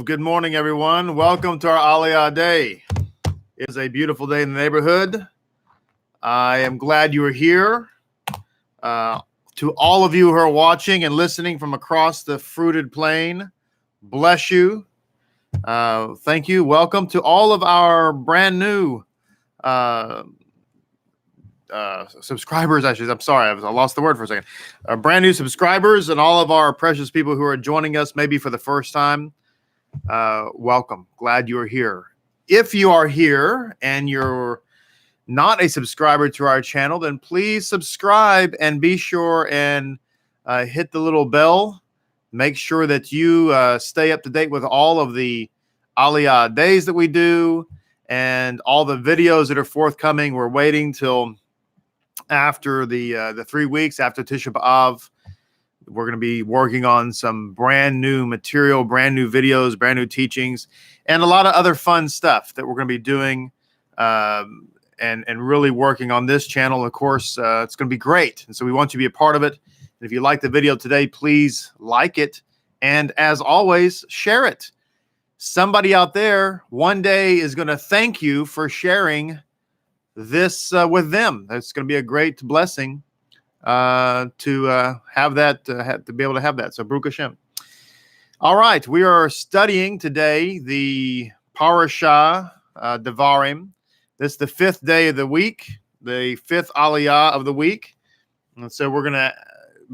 Good morning, everyone. Welcome to our Aliyah day. It is a beautiful day in the neighborhood. I am glad you are here. To all of you who are watching and listening from across the fruited plain, bless you. Thank you. Welcome to all of our brand new subscribers. I'm sorry, I lost the word for a second. Brand new subscribers and all of our precious people who are joining us maybe for the first time. Welcome. Glad you're here. If you are here and you're not a subscriber to our channel, then please subscribe and be sure and hit the little bell. Make sure that you stay up to date with all of the Aliyah days that we do and all the videos that are forthcoming. We're waiting till after the 3 weeks after Tisha B'Av. We're going to be working on some brand new material, brand new videos, brand new teachings, and a lot of other fun stuff that we're going to be doing and really working on this channel. Of course, it's going to be great. And so we want you to be a part of it. And if you like the video today, please like it. And as always, share it. Somebody out there one day is going to thank you for sharing this with them. That's going to be a great blessing. To have that, to be able to have that. So, Baruch Hashem. All right, we are studying today the Parashah Devarim. This is the fifth day of the week, the fifth Aliyah of the week. And so we're going to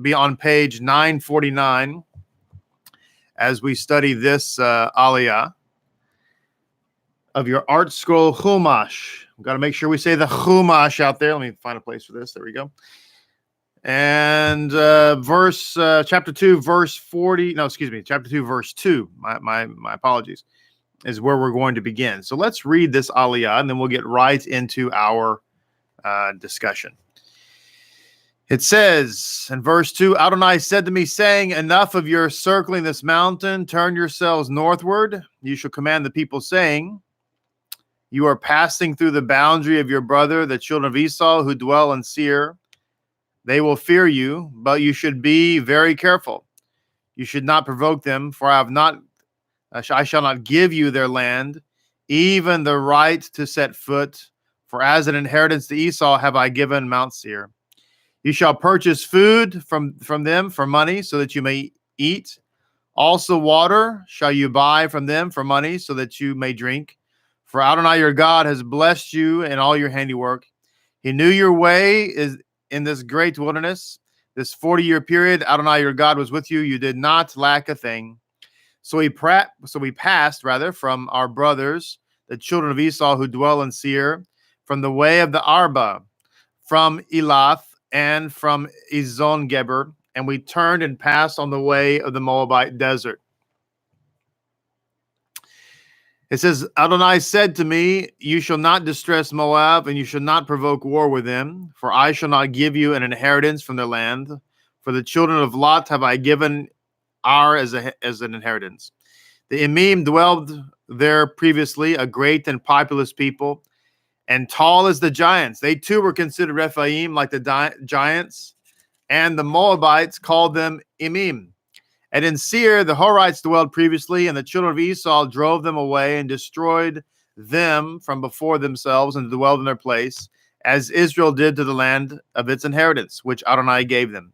be on page 949 as we study this Aliyah of your Art Scroll Chumash. We've got to make sure we say the Chumash out there. Let me find a place for this. There we go. And chapter 2, verse 40. No, excuse me, chapter 2, verse 2. My apologies, is where we're going to begin. So let's read this Aliyah, and then we'll get right into our discussion. It says in verse 2, Adonai said to me, saying, enough of your circling this mountain. Turn yourselves northward. You shall command the people, saying, you are passing through the boundary of your brother, the children of Esau, who dwell in Seir. They will fear you, but you should be very careful. You should not provoke them, for I shall not give you their land, even the right to set foot. For as an inheritance to Esau have I given Mount Seir. You shall purchase food from them for money, so that you may eat. Also water shall you buy from them for money, so that you may drink. For Adonai your God has blessed you in all your handiwork. He knew your way is in this great wilderness, this 40-year period. Adonai your God was with you. You did not lack a thing. So we passed from our brothers, the children of Esau who dwell in Seir, from the way of the Arba, from Elath, and from Ezon Geber, and we turned and passed on the way of the Moabite desert. It says, Adonai said to me, you shall not distress Moab, and you shall not provoke war with them, for I shall not give you an inheritance from their land. For the children of Lot have I given Ar as an inheritance. The Emim dwelled there previously, a great and populous people, and tall as the giants. They too were considered Rephaim, like the giants, and the Moabites called them Emim. And in Seir, the Horites dwelled previously, and the children of Esau drove them away and destroyed them from before themselves and dwelled in their place, as Israel did to the land of its inheritance, which Adonai gave them.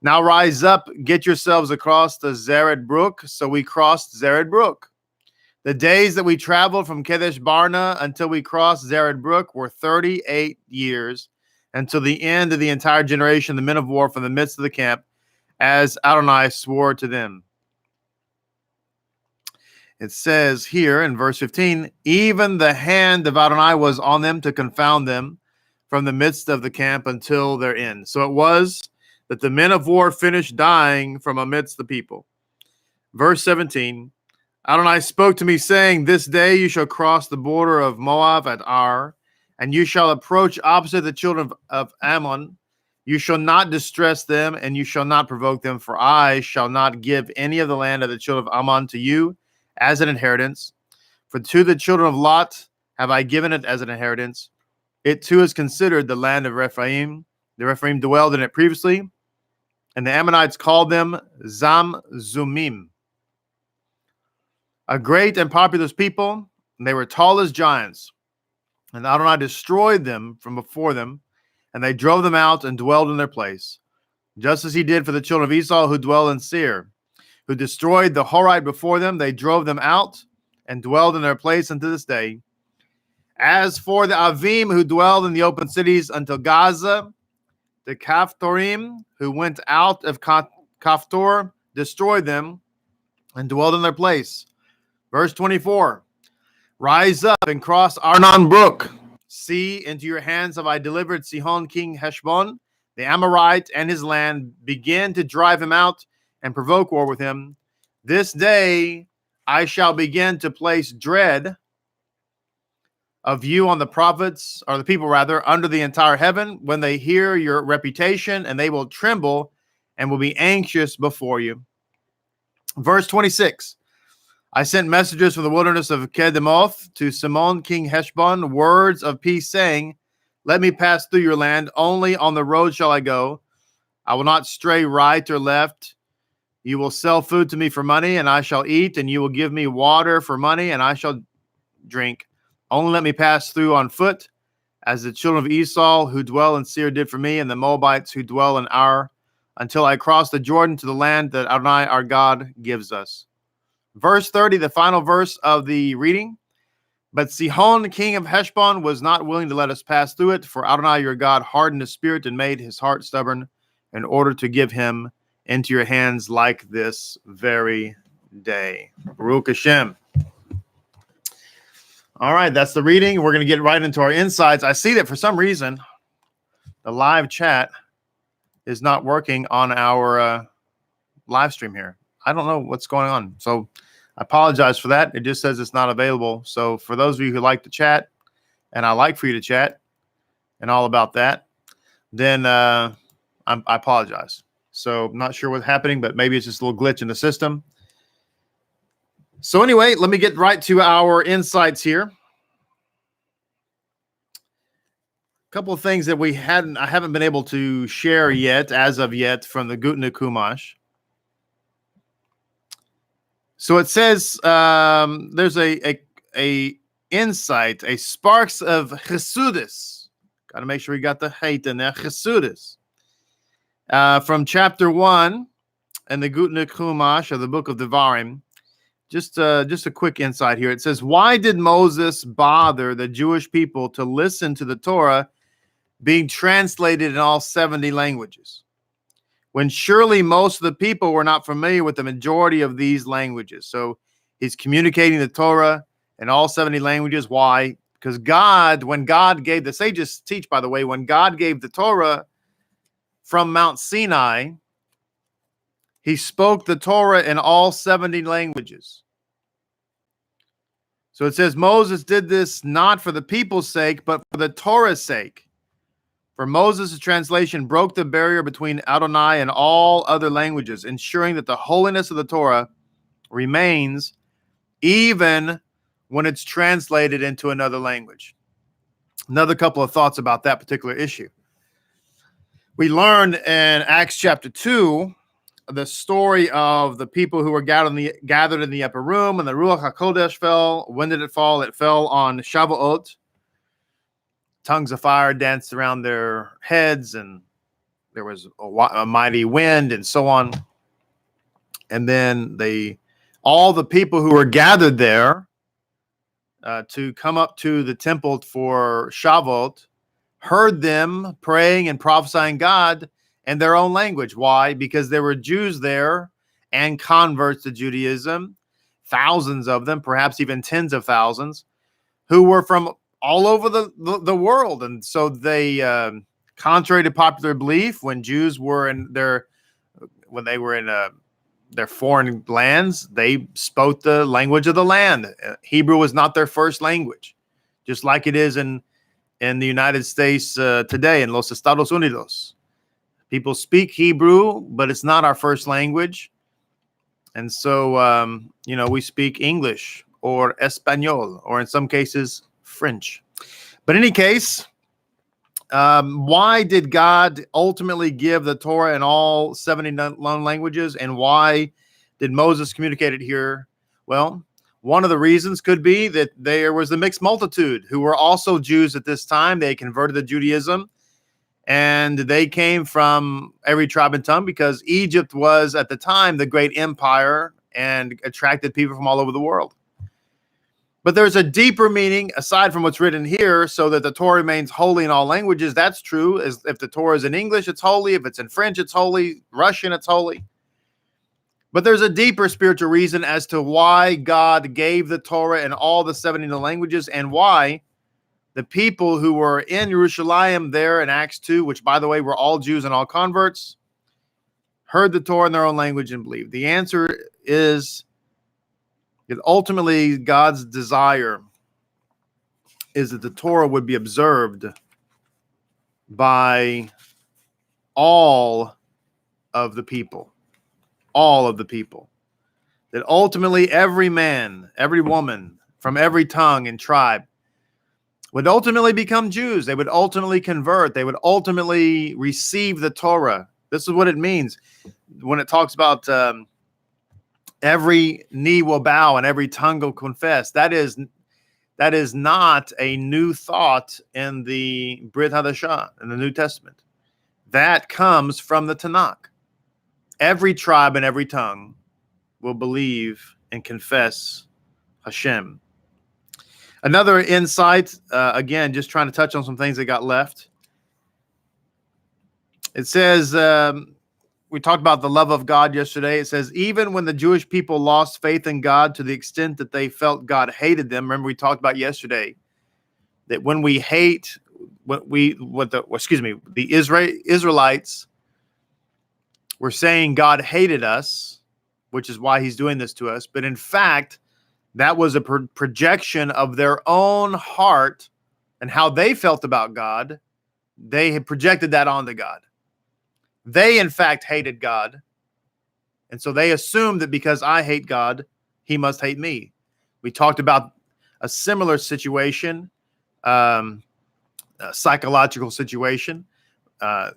Now rise up, get yourselves across the Zered Brook. So we crossed Zered Brook. The days that we traveled from Kadesh Barnea until we crossed Zered Brook were 38 years, until the end of the entire generation, the men of war from the midst of the camp, as Adonai swore to them. It says here in verse 15, even the hand of Adonai was on them to confound them from the midst of the camp until their end. So it was that the men of war finished dying from amidst the people. Verse 17, Adonai spoke to me, saying, this day you shall cross the border of Moab at Ar, and you shall approach opposite the children of Ammon. You shall not distress them, and you shall not provoke them, for I shall not give any of the land of the children of Ammon to you as an inheritance. For to the children of Lot have I given it as an inheritance. It too is considered the land of Rephaim. The Rephaim dwelled in it previously, and the Ammonites called them Zamzumim. a great and populous people, and they were tall as giants. And Adonai destroyed them from before them, and they drove them out and dwelled in their place, just as he did for the children of Esau who dwell in Seir, who destroyed the Horite before them. They drove them out and dwelled in their place unto this day. As for the Avim who dwelled in the open cities until Gaza, the Kaphtorim who went out of Kaphtor destroyed them and dwelled in their place. Verse 24, rise up and cross Arnon brook. See, into your hands have I delivered Sihon king Heshbon, the Amorite, and his land. Begin to drive him out and provoke war with him. This day I shall begin to place dread of you on the prophets, or the people rather, under the entire heaven, when they hear your reputation, and they will tremble and will be anxious before you. Verse 26, I sent messengers from the wilderness of Kedemoth to Simon king Heshbon, words of peace, saying, let me pass through your land, only on the road shall I go. I will not stray right or left. You will sell food to me for money, and I shall eat, and you will give me water for money, and I shall drink. Only let me pass through on foot, as the children of Esau who dwell in Seir did for me, and the Moabites who dwell in Ar, until I cross the Jordan to the land that Adonai our God gives us. Verse 30, the final verse of the reading. But Sihon, king of Heshbon, was not willing to let us pass through it, for Adonai your God hardened his spirit and made his heart stubborn, in order to give him into your hands like this very day. Baruch Hashem. All right, that's the reading. We're going to get right into our insights. I see that for some reason, the live chat is not working on our live stream here. I don't know what's going on. So I apologize for that. It just says it's not available. So for those of you who like to chat, and I like for you to chat and all about that, then I apologize. So I'm not sure what's happening, but maybe it's just a little glitch in the system. So anyway, let me get right to our insights here. A couple of things that I haven't been able to share yet, as of yet, from the Gutnick Chumash. So it says there's a insight, a sparks of Chesudis. Got to make sure we got the hate in there. Chesudis. From chapter 1 and the Gutnick Chumash of the book of Devarim. Just a quick insight here. It says, why did Moses bother the Jewish people to listen to the Torah being translated in all 70 languages, when surely most of the people were not familiar with the majority of these languages? So he's communicating the Torah in all 70 languages. Why? Because when God gave, the sages teach, by the way, when God gave the Torah from Mount Sinai, he spoke the Torah in all 70 languages. So it says Moses did this not for the people's sake, but for the Torah's sake. For Moses' translation broke the barrier between Adonai and all other languages, ensuring that the holiness of the Torah remains even when it's translated into another language. Another couple of thoughts about that particular issue. We learned in Acts chapter 2 the story of the people who were gathered in the upper room, and the Ruach HaKodesh fell. When did it fall? It fell on Shavuot. Tongues of fire danced around their heads, and there was a mighty wind, and so on. And then all the people who were gathered there to come up to the temple for Shavuot heard them praying and prophesying God in their own language. Why? Because there were Jews there and converts to Judaism, thousands of them, perhaps even tens of thousands, who were from all over the world. And so they, contrary to popular belief, when Jews were in their foreign lands, they spoke the language of the land. Hebrew was not their first language, just like it is in the United States today, in Los Estados Unidos. People speak Hebrew, but it's not our first language. And so, we speak English or Espanol, or in some cases, French. But in any case, why did God ultimately give the Torah in all 70 known languages? And why did Moses communicate it here? Well, One of the reasons could be that there was the mixed multitude who were also Jews at this time. They converted to Judaism, and they came from every tribe and tongue because Egypt was at the time the great empire and attracted people from all over the world. But there's a deeper meaning aside from what's written here, so that the Torah remains holy in all languages. That's true. As if the Torah is in English, it's holy. If it's in French, it's holy. Russian, it's holy. But there's a deeper spiritual reason as to why God gave the Torah in all the 70 languages, and why the people who were in Jerusalem there in Acts 2, which, by the way, were all Jews and all converts, heard the Torah in their own language and believed. The answer is that ultimately God's desire is that the Torah would be observed by all of the people. All of the people. That ultimately every man, every woman, from every tongue and tribe would ultimately become Jews. They would ultimately convert. They would ultimately receive the Torah. This is what it means when it talks about every knee will bow and every tongue will confess. That is not a new thought in the Brit Hadashah, in the New Testament. That comes from the Tanakh. Every tribe and every tongue will believe and confess Hashem. Another insight, again, just trying to touch on some things that got left. It says, we talked about the love of God yesterday. It says, even when the Jewish people lost faith in God to the extent that they felt God hated them. Remember, we talked about yesterday that when we hate the Israelites were saying God hated us, which is why he's doing this to us. But in fact, that was a projection of their own heart and how they felt about God. They had projected that onto God. They, in fact, hated God. And so they assumed that because I hate God, he must hate me. We talked about a similar situation, a psychological situation,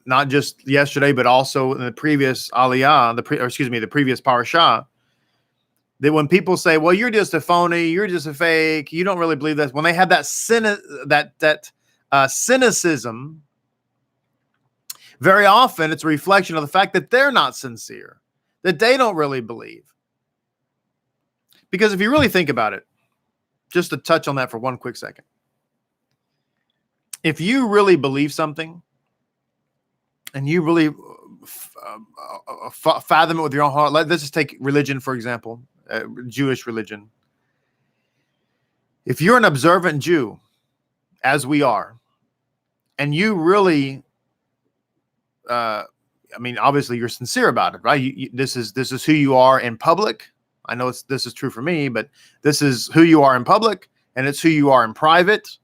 not just yesterday, but also in the previous Aliyah, the previous parashah, that when people say, well, you're just a phony, you're just a fake, you don't really believe that. When they have that cynicism, very often it's a reflection of the fact that they're not sincere, that they don't really believe. Because if you really think about it, just to touch on that for one quick second, if you really believe something and you really fathom it with your own heart, let's just take religion, for example, Jewish religion. If you're an observant Jew, as we are, and you really obviously you're sincere about it, right? This is who you are in public. I know this is true for me, but this is who you are in public, and it's who you are in private.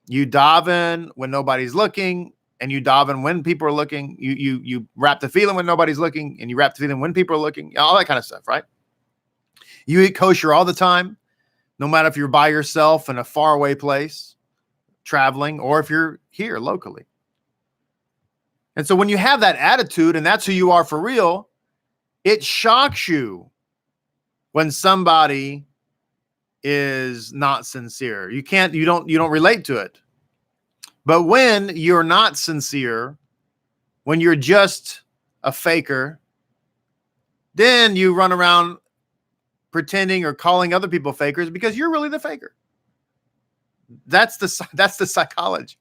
You daven when nobody's looking, and you daven when people are looking. You wrap the feeling when nobody's looking, and you wrap the feeling when people are looking. All that kind of stuff, right? You eat kosher all the time, no matter if you're by yourself in a faraway place, traveling, or if you're here locally. And so when you have that attitude and that's who you are for real, it shocks you when somebody is not sincere. You don't relate to it. But when you're not sincere, when you're just a faker, then you run around pretending or calling other people fakers because you're really the faker. That's the psychology.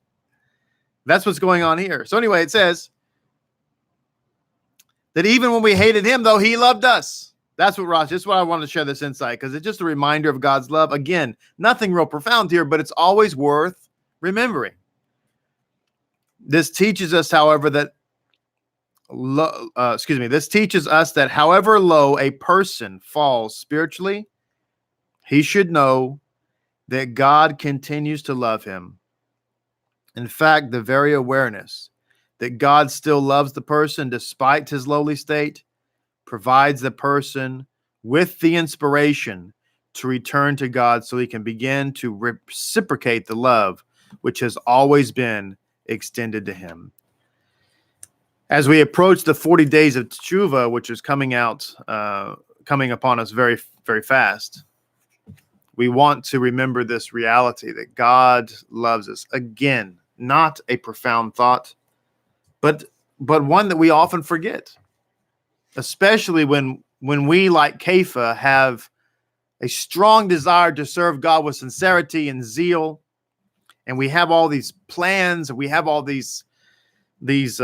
That's what's going on here. So anyway, it says that even when we hated him, though, he loved us. That's what I wanted to share this insight, because it's just a reminder of God's love. Again, nothing real profound here, but it's always worth remembering. This teaches us, however, that this teaches us that however low a person falls spiritually, he should know that God continues to love him. In fact, the very awareness that God still loves the person despite his lowly state provides the person with the inspiration to return to God so he can begin to reciprocate the love which has always been extended to him. As we approach the 40 days of Teshuvah, which is coming upon us very, very fast, we want to remember this reality that God loves us. Again, not a profound thought, but one that we often forget, especially when we, like Kepha, have a strong desire to serve God with sincerity and zeal, and we have all these plans, and we have all these this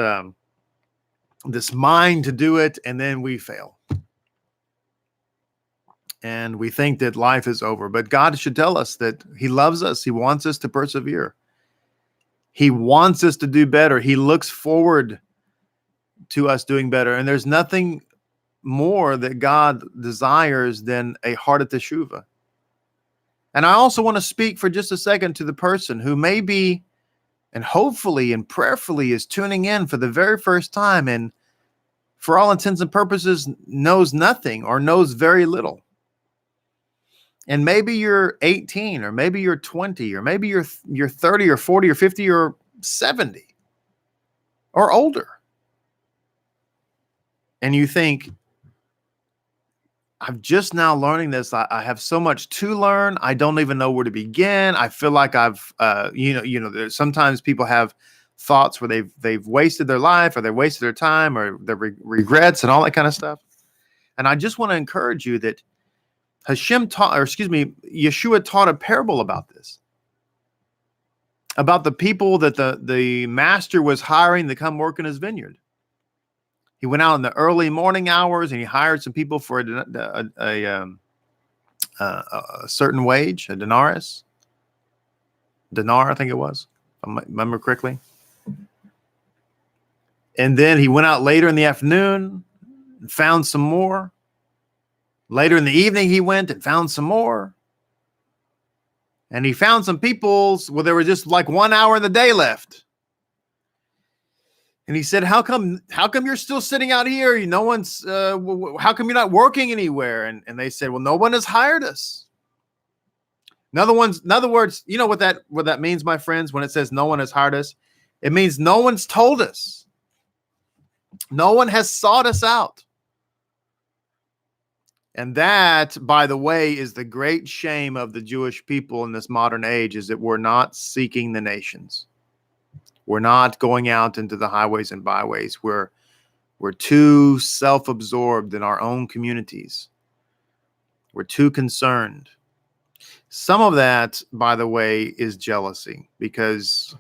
mind to do it, and then we fail. And we think that life is over. But God should tell us that he loves us. He wants us to persevere. He wants us to do better. He looks forward to us doing better. And there's nothing more that God desires than a heart of teshuvah. And I also want to speak for just a second to the person who may be, and hopefully and prayerfully is tuning in for the very first time, and for all intents and purposes knows nothing or knows very little. And maybe you're 18, or maybe you're 20, or maybe you're 30 or 40 or 50 or 70 or older. And you think, I'm just now learning this. I have so much to learn. I don't even know where to begin. I feel like I've, there's sometimes people have thoughts where they've wasted their life, or they wasted their time, or their regrets and all that kind of stuff. And I just want to encourage you that Yeshua taught a parable about this, about the people that the master was hiring to come work in his vineyard. He went out in the early morning hours, and he hired some people for a certain wage, a dinar, I think it was, if I remember correctly. And then he went out later in the afternoon and found some more. Later in the evening, he went and found some more. And he found some people, well, there was just like 1 hour in the day left. And he said, how come you're still sitting out here? No one's, how come you're not working anywhere? And they said, well, no one has hired us. In other words, you know what that means, my friends, when it says no one has hired us? It means no one's told us. No one has sought us out. And that, by the way, is the great shame of the Jewish people in this modern age, is that we're not seeking the nations. We're not going out into the highways and byways. We're too self-absorbed in our own communities. We're too concerned. Some of that, by the way, is jealousy, because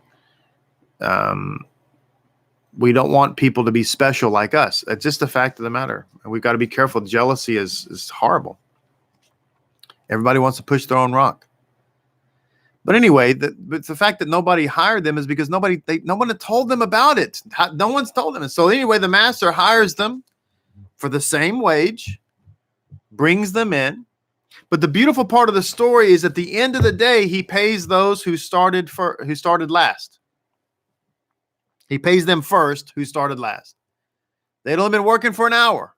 we don't want people to be special like us. That's just the fact of the matter. And we've got to be careful. Jealousy is horrible. Everybody wants to push their own rock. But anyway, the fact that nobody hired them is because no one had told them about it. No one's told them. And so anyway, the master hires them for the same wage, brings them in. But the beautiful part of the story is at the end of the day, he pays those who started last. He pays them first who started last. They'd only been working for an hour.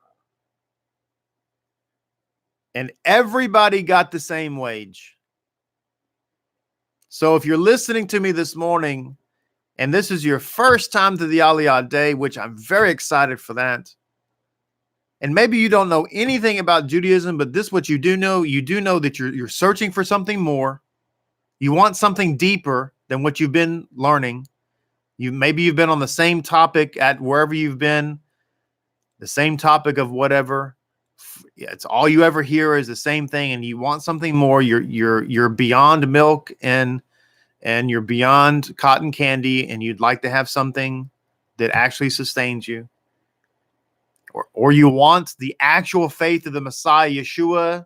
And everybody got the same wage. So if you're listening to me this morning, and this is your first time to the Aliyah day, which I'm very excited for that, and maybe you don't know anything about Judaism, but this is what you do know. You do know that you're searching for something more. You want something deeper than what you've been learning. Maybe you've been on the same topic at wherever you've been, the same topic of whatever. It's all you ever hear is the same thing, and you want something more. You're beyond milk and you're beyond cotton candy, and you'd like to have something that actually sustains you. Or you want the actual faith of the Messiah Yeshua,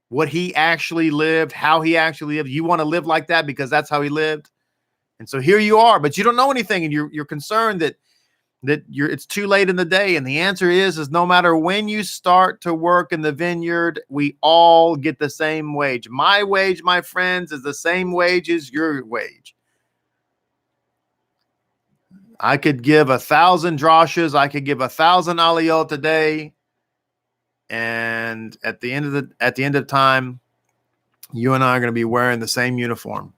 what he actually lived, how he actually lived. You want to live like that because that's how he lived. And so here you are, but you don't know anything, and you're concerned that it's too late in the day. And the answer is no matter when you start to work in the vineyard, we all get the same wage. My wage, my friends, is the same wage as your wage. I could give 1,000 drashas. I could give 1,000 aliyot today. And at the end of time, you and I are going to be wearing the same uniform.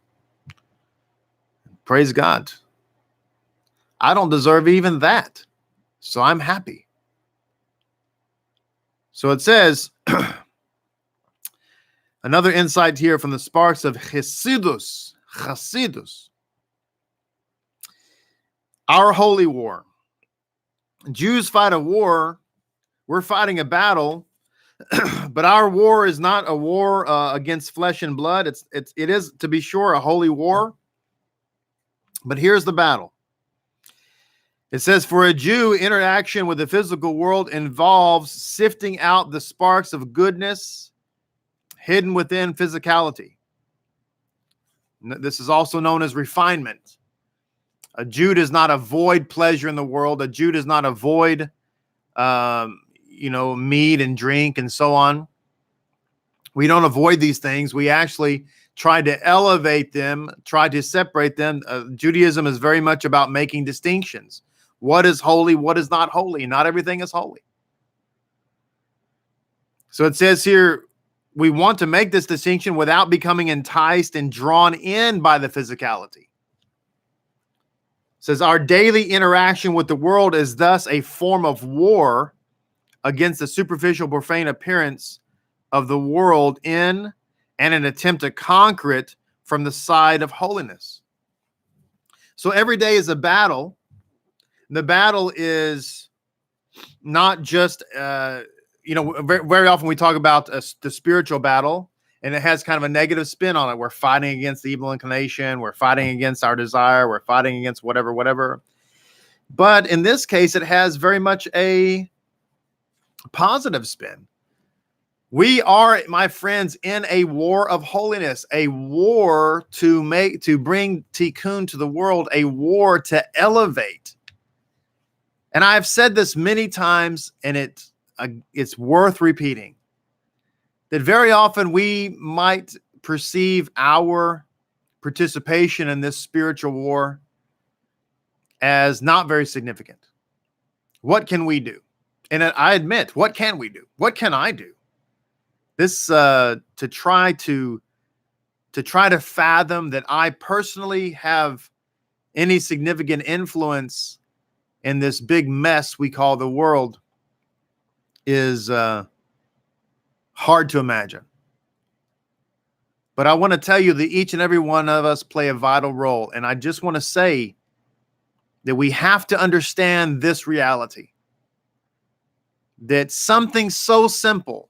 Praise God. I don't deserve even that. So I'm happy. So it says, Another insight here from the sparks of Hasidus. Hasidus. Our holy war. Jews fight a war. We're fighting a battle, but our war is not a war against flesh and blood. It is, to be sure, a holy war. But here's the battle. It says, for a Jew, interaction with the physical world involves sifting out the sparks of goodness hidden within physicality. This is also known as refinement. A Jew does not avoid pleasure in the world. A Jew does not avoid, meat and drink and so on. We don't avoid these things. We actually try to elevate them, try to separate them. Judaism is very much about making distinctions. What is holy? What is not holy? Not everything is holy. So it says here, we want to make this distinction without becoming enticed and drawn in by the physicality. It says our daily interaction with the world is thus a form of war against the superficial, profane appearance of the world in and an attempt to conquer it from the side of holiness. So every day is a battle. The battle is not just, very often we talk about the spiritual battle, and it has kind of a negative spin on it. We're fighting against the evil inclination. We're fighting against our desire. We're fighting against whatever. But in this case, it has very much a positive spin. We are, my friends, in a war of holiness, a war to bring tikkun to the world, a war to elevate. And I've said this many times, and it's worth repeating, that very often we might perceive our participation in this spiritual war as not very significant. What can we do? And I admit, what can we do? What can I do? This to try to fathom that I personally have any significant influence in this big mess we call the world is hard to imagine. But I want to tell you that each and every one of us play a vital role. And I just want to say that we have to understand this reality, that something so simple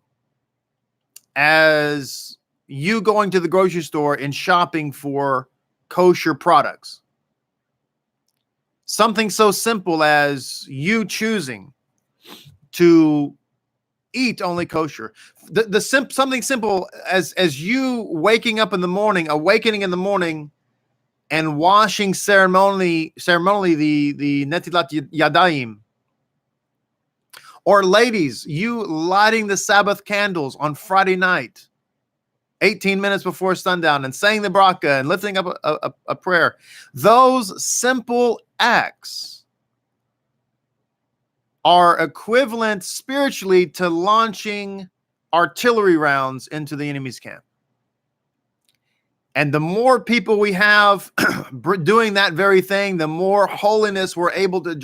as you going to the grocery store and shopping for kosher products, something so simple as you choosing to eat only kosher, something simple as you waking up in the morning, awakening in the morning, and washing ceremonially the netilat yadayim. Or ladies, you lighting the Sabbath candles on Friday night, 18 minutes before sundown, and saying the bracha and lifting up a prayer. Those simple acts are equivalent spiritually to launching artillery rounds into the enemy's camp. And the more people we have doing that very thing, the more holiness we're able to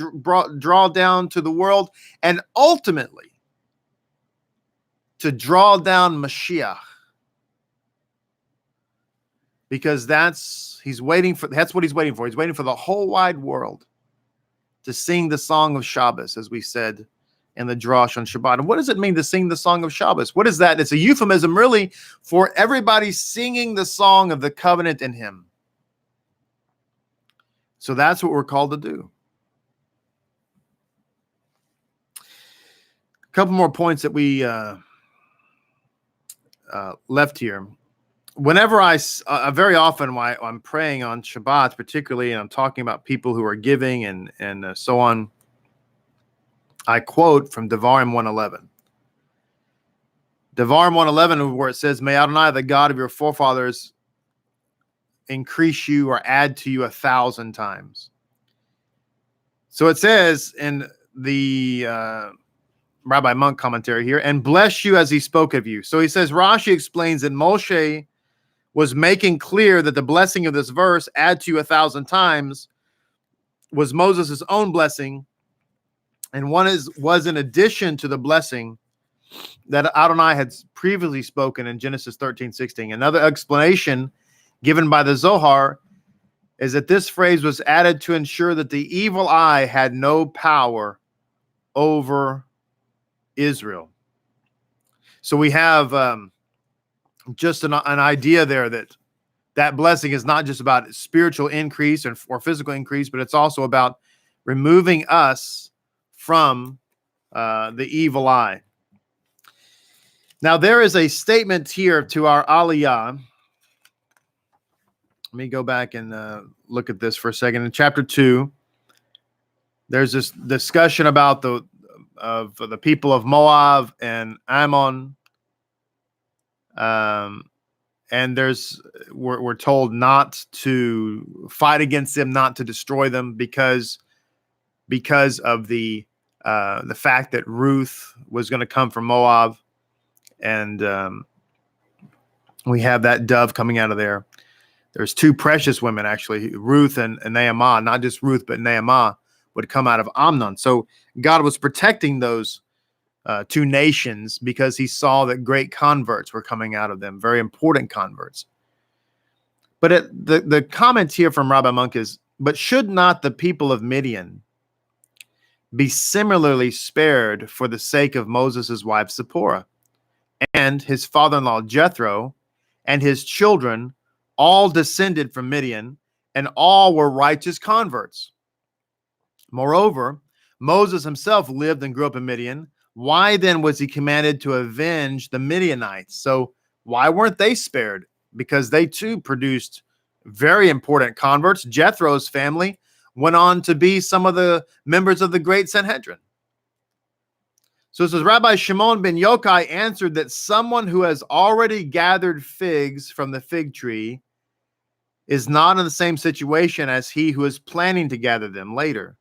draw down to the world, and ultimately to draw down Mashiach. Because that's what he's waiting for. He's waiting for the whole wide world to sing the song of Shabbos, as we said in the Drash on Shabbat. And what does it mean to sing the song of Shabbos? What is that? It's a euphemism, really, for everybody singing the song of the covenant in him. So that's what we're called to do. A couple more points that we left here. Whenever very often when I'm praying on Shabbat, particularly, and I'm talking about people who are giving and so on, I quote from Devarim 1:11. Devarim 1:11, where it says, "May Adonai, the God of your forefathers, increase you or add to you 1,000 times." So it says in the Rabbi Monk commentary here, "and bless you as he spoke of you." So he says, Rashi explains that Moshe was making clear that the blessing of this verse, "add to you 1,000 times," was Moses' own blessing, and was in addition to the blessing that Adonai had previously spoken in Genesis 13:16. Another explanation given by the Zohar is that this phrase was added to ensure that the evil eye had no power over Israel. So we have just an idea there that blessing is not just about spiritual increase or physical increase, but it's also about removing us from the evil eye. Now, there is a statement here to our Aliyah. Let me go back and look at this for a second. In chapter 2, there's this discussion about the people of Moab and Ammon. And we're told not to fight against them, not to destroy them, because of the fact that Ruth was going to come from Moab, and we have that dove coming out of there. There's two precious women, actually, Ruth and Naamah. Not just Ruth, but Naamah would come out of Amnon. So God was protecting those two nations because he saw that great converts were coming out of them, very important converts. But the comment here from Rabbi Monk is, but should not the people of Midian be similarly spared for the sake of Moses' wife Zipporah and his father-in-law Jethro and his children, all descended from Midian, and all were righteous converts? Moreover, Moses himself lived and grew up in Midian. Why then was he commanded to avenge the Midianites? So why weren't they spared? Because they too produced very important converts. Jethro's family went on to be some of the members of the great Sanhedrin. So it says, Rabbi Shimon ben Yochai answered that someone who has already gathered figs from the fig tree is not in the same situation as he who is planning to gather them later.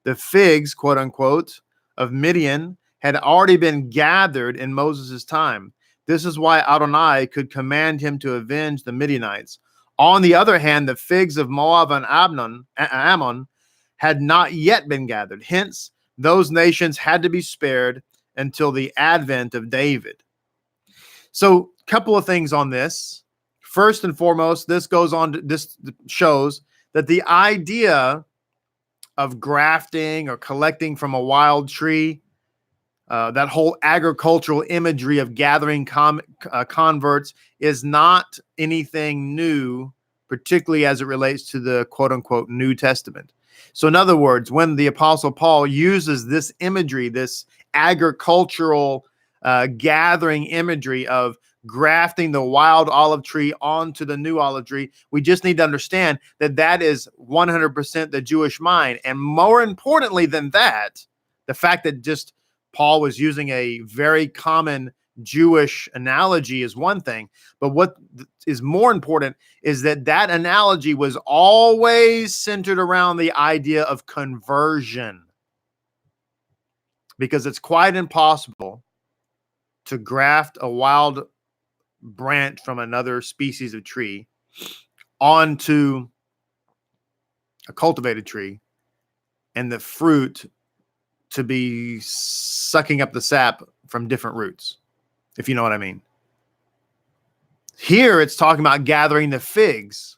The figs, quote unquote, of Midian had already been gathered in Moses' time. This is why Adonai could command him to avenge the Midianites. On the other hand, the figs of Moab and Ammon had not yet been gathered. Hence, those nations had to be spared until the advent of David. So, a couple of things on this. First and foremost, this shows that the idea of grafting or collecting from a wild tree, that whole agricultural imagery of gathering converts, is not anything new, particularly as it relates to the quote-unquote New Testament. So in other words, when the Apostle Paul uses this imagery, this agricultural gathering imagery of grafting the wild olive tree onto the new olive tree, we just need to understand that that is 100% the Jewish mind. And more importantly than that, the fact that just Paul was using a very common Jewish analogy is one thing, but what is more important is that that analogy was always centered around the idea of conversion, because it's quite impossible to graft a wild branch from another species of tree onto a cultivated tree and the fruit to be sucking up the sap from different roots, if you know what I mean. Here it's talking about gathering the figs,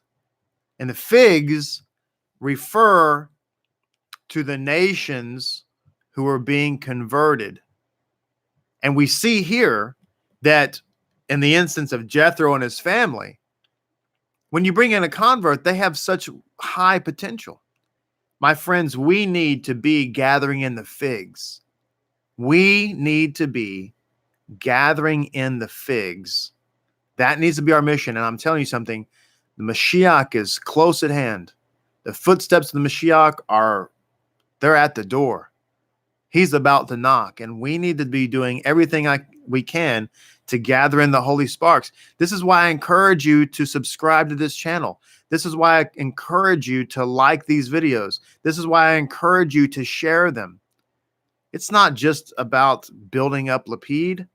and the figs refer to the nations who are being converted. And we see here that in the instance of Jethro and his family, when you bring in a convert, they have such high potential. My friends, we need to be gathering in the figs. We need to be gathering in the figs. That needs to be our mission. And I'm telling you something, the Mashiach is close at hand. The footsteps of the Mashiach they're at the door. He's about to knock, and we need to be doing everything we can to gather in the holy sparks. This is why I encourage you to subscribe to this channel. This is why I encourage you to like these videos. This is why I encourage you to share them. It's not just about building up Lapid.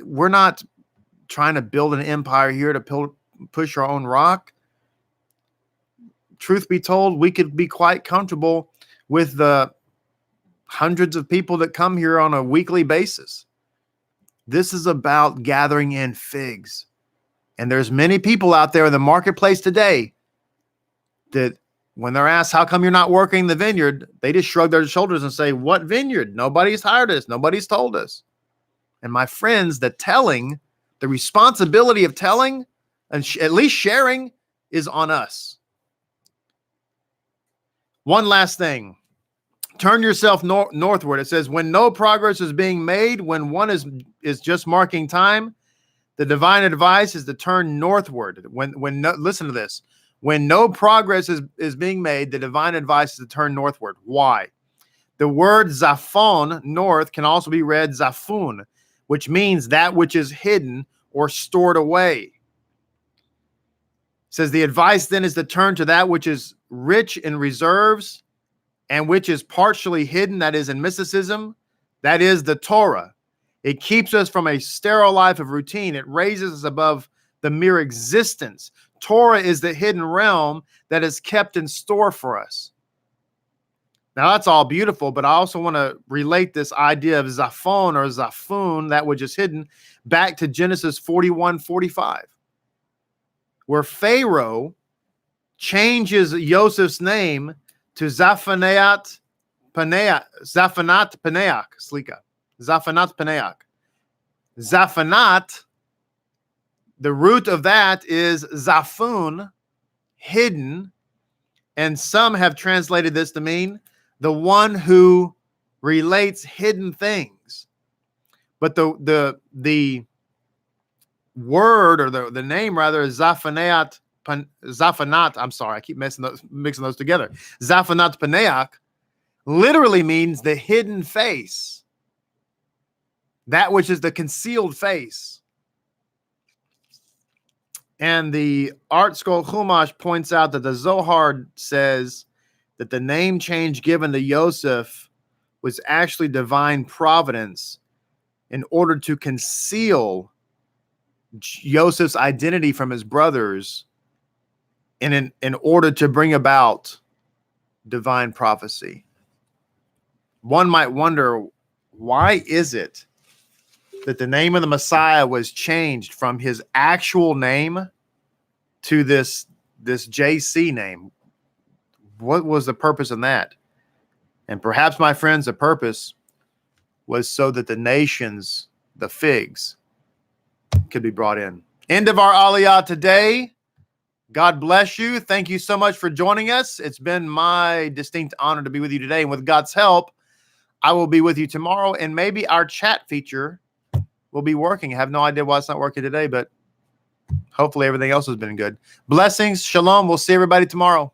We're not trying to build an empire here to push our own rock. Truth be told, we could be quite comfortable with the hundreds of people that come here on a weekly basis. This is about gathering in figs. And there's many people out there in the marketplace today that when they're asked, how come you're not working the vineyard? They just shrug their shoulders and say, what vineyard? Nobody's hired us. Nobody's told us. And my friends, the responsibility of telling and at least sharing is on us. One last thing. Turn yourself northward. It says, when no progress is being made, when one is just marking time, the divine advice is to turn northward. Listen to this. When no progress is being made, the divine advice is to turn northward. Why? The word zaphon, north, can also be read zafun, which means that which is hidden or stored away. It says the advice then is to turn to that which is rich in reserves and which is partially hidden, that is in mysticism, that is the Torah. It keeps us from a sterile life of routine. It raises us above the mere existence. Torah is the hidden realm that is kept in store for us. Now, that's all beautiful, but I also want to relate this idea of Zaphon or Zafun, that which is hidden, back to Genesis 41:45, where Pharaoh changes Joseph's name to Zaphanat Paneach. Zaphanat, the root of that is Zafun, hidden, and some have translated this to mean the one who relates hidden things. But the word or the name rather is Zaphanat. I'm sorry, I keep mixing those together. Zaphanat Paneach literally means the hidden face, that which is the concealed face. And the Art Scroll Chumash points out that the Zohar says that the name change given to Yosef was actually divine providence in order to conceal Joseph's identity from his brothers and in order to bring about divine prophecy. One might wonder, why is it that the name of the Messiah was changed from his actual name to this JC name? What was the purpose in that? And perhaps, my friends, the purpose was so that the nations, the figs, could be brought in. End of our Aliyah today. God bless you. Thank you so much for joining us. It's been my distinct honor to be with you today. And with God's help, I will be with you tomorrow. And maybe our chat feature will be working. I have no idea why it's not working today, but hopefully everything else has been good. Blessings. Shalom. We'll see everybody tomorrow.